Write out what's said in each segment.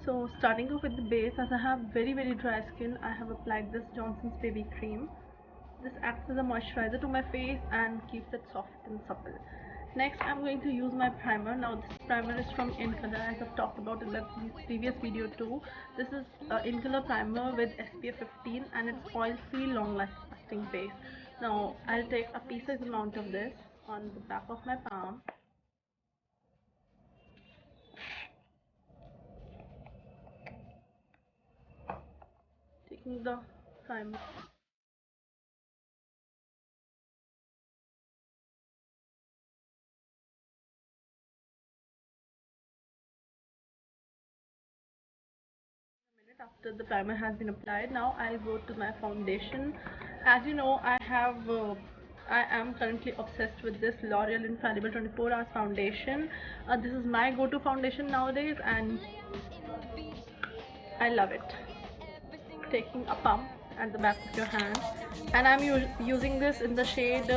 So starting off with the base, as I have very dry skin, I have applied this Johnson's Baby Cream. This acts as a moisturizer to my face and keeps it soft and supple. Next, I'm going to use my primer. Now this primer is from InColor, as I've talked about in the previous video too. This is InColor primer with SPF 15 and it's oil-free, long-lasting base. Now I'll take a pea-sized amount of this on the back of my palm. Taking the primer. After the primer has been applied, now I'll go to my foundation. As you know, I am currently obsessed with this L'Oreal Infallible 24 Hours foundation. This is my go-to foundation nowadays and I love it. Taking a pump at the back of your hand, and I'm using this in the shade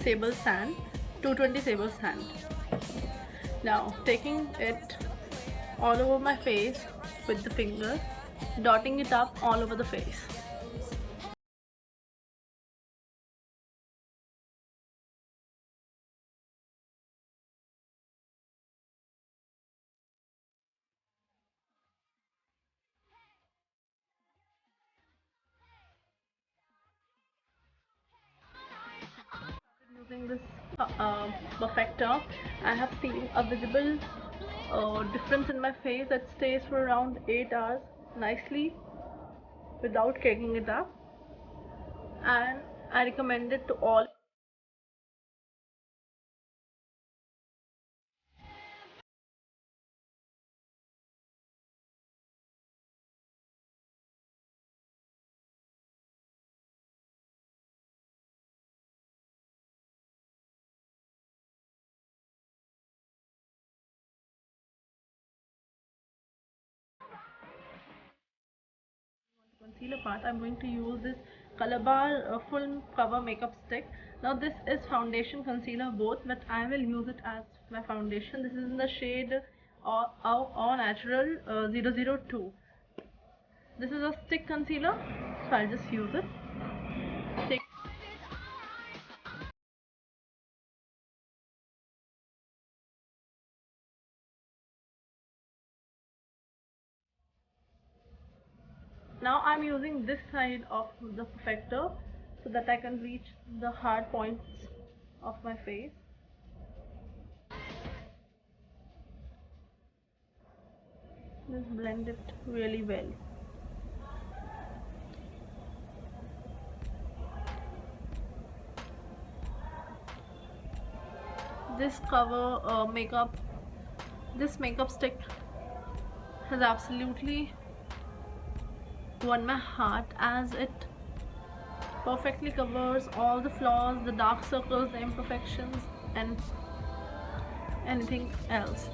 Sable Sand, 220 Sable Sand. Now taking it all over my face with the finger, dotting it up all over the face. Using this perfector, I have seen a visible difference in my face that stays for around 8 hours nicely without caking it up, and I recommend it to all. Concealer part, I'm going to use this Color Bar full cover makeup stick. Now this is foundation concealer both, but I will use it as my foundation. This is in the shade All Natural 002. This is a stick concealer, so I'll just use it. Take Now I'm using this side of the perfector so that I can reach the hard points of my face. Just blend it really well. This this makeup stick has absolutely won my heart, as it perfectly covers all the flaws, the dark circles, the imperfections, and anything else.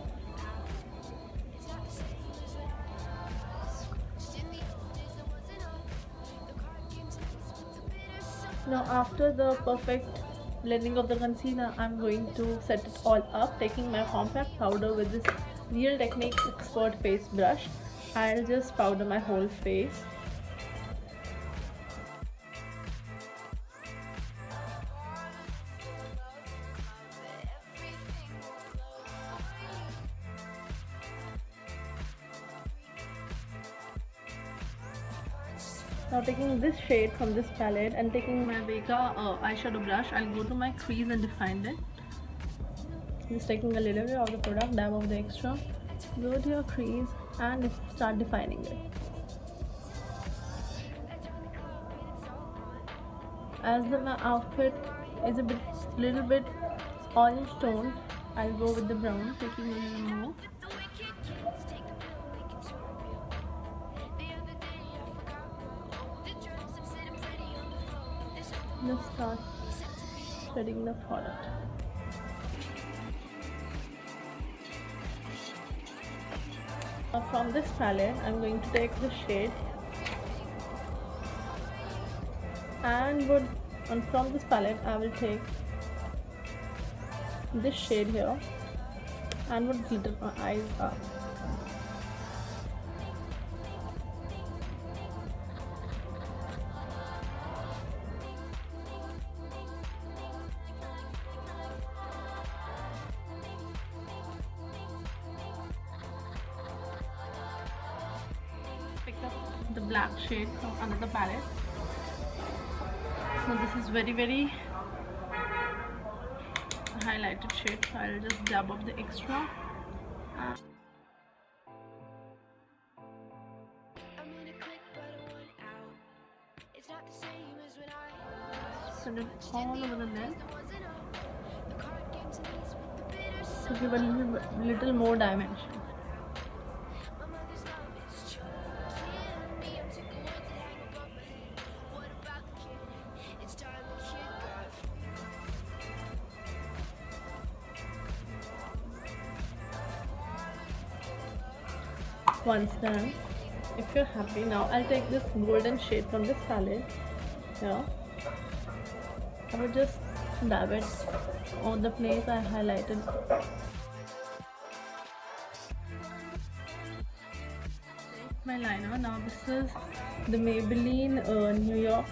Now after the perfect blending of the concealer, I'm going to set it all up, taking my compact powder with this Real Techniques Expert Face Brush. I'll just powder my whole face. Now taking this shade from this palette and taking my Vega eyeshadow brush, I'll go to my crease and define it. Just taking a little bit of the product, dab off the extra, go to your crease and start defining it. As my outfit is a little bit orange tone, I'll go with the brown, taking a little more. Just start spreading the product. From this palette, I'm going to take the shade and from this palette I will take this shade here and would glitter my eyes up. the black shade from another palette. So this is very highlighted shade, so I'll just dab up the extra. Spread it all over the lens to give a little more dimension. Once done, if you're happy, now I'll take this golden shade from this palette here. I will just dab it on the place I highlighted. My liner. Now this is the Maybelline New York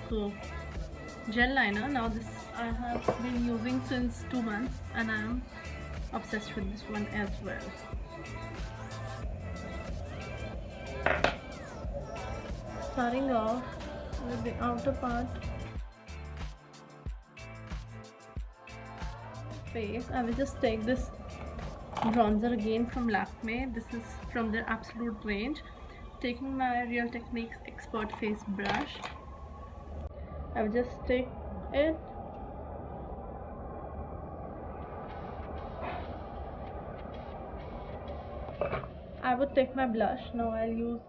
gel liner. Now this I have been using since 2 months and I am obsessed with this one as well. Starting off with the outer part face, I will just take this bronzer again from Lakme. This is from their Absolute range. Taking my Real Techniques Expert Face brush, I will just take it. I would take my blush. Now I'll use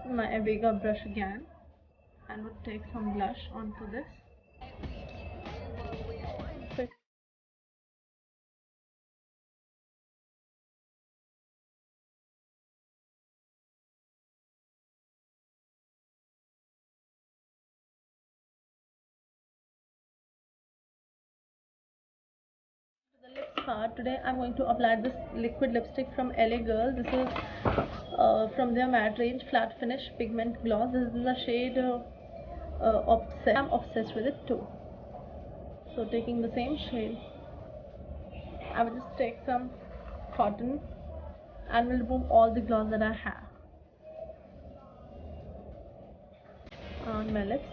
my Avega brush again and would take some blush onto this. The lips part, today I'm going to apply this liquid lipstick from LA Girl. This is from their matte range flat finish pigment gloss. This is in the shade Obsessed. I'm obsessed with it too. So taking the same shade, I will just take some cotton and will remove all the gloss that I have on my lips.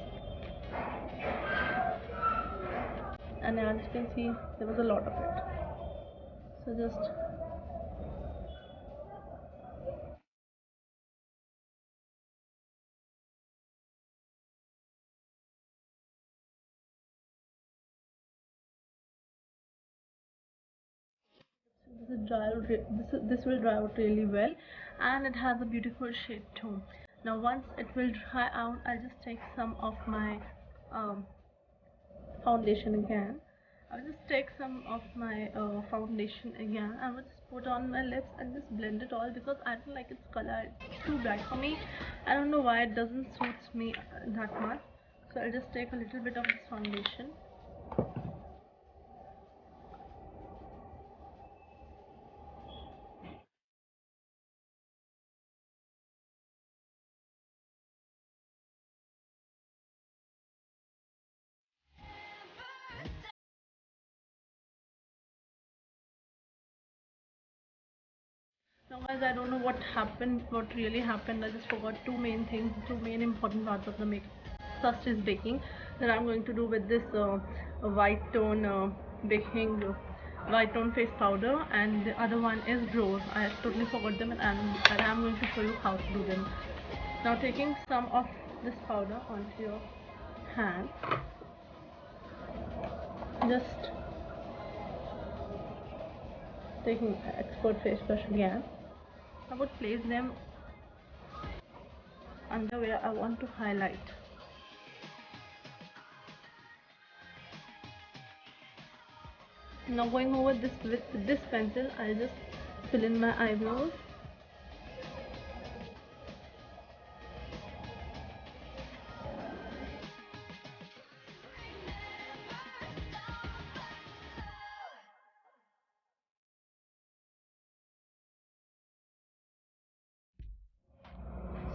And as you can see, there was a lot of it. So just this will dry out really well, and it has a beautiful shade too. Now once it will dry out, I'll just take some of my foundation again. I'll just take some of my foundation again. I will just put on my lips and just blend it all because I don't like its color. It's too bright for me. I don't know why it doesn't suit me that much. So I'll just take a little bit of this foundation. Now guys, I don't know what happened, what really happened. I just forgot two main things, two main important parts of the makeup. First is baking, that I'm going to do with this white tone baking white tone face powder, and the other one is brows. I totally forgot them, and I'm going to show you how to do them. Now taking some of this powder onto your hand, just taking expert face brush again, I would place them under where I want to highlight. Now going over this with this pencil, I'll just fill in my eyebrows.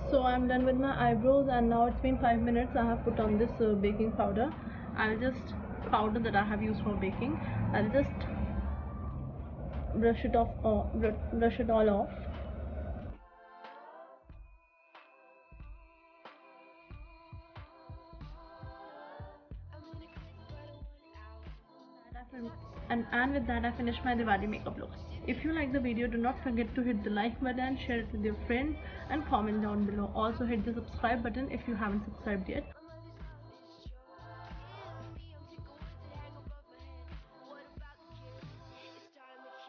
So I'm done with my eyebrows, and now it's been 5 minutes. I have put on this baking powder. I'll just powder that I have used for baking. I'll just brush it off, brush it all off. And with that, I finished my Diwali makeup look. If you like the video, do not forget to hit the like button, share it with your friends, and comment down below. Also hit the subscribe button if you haven't subscribed yet.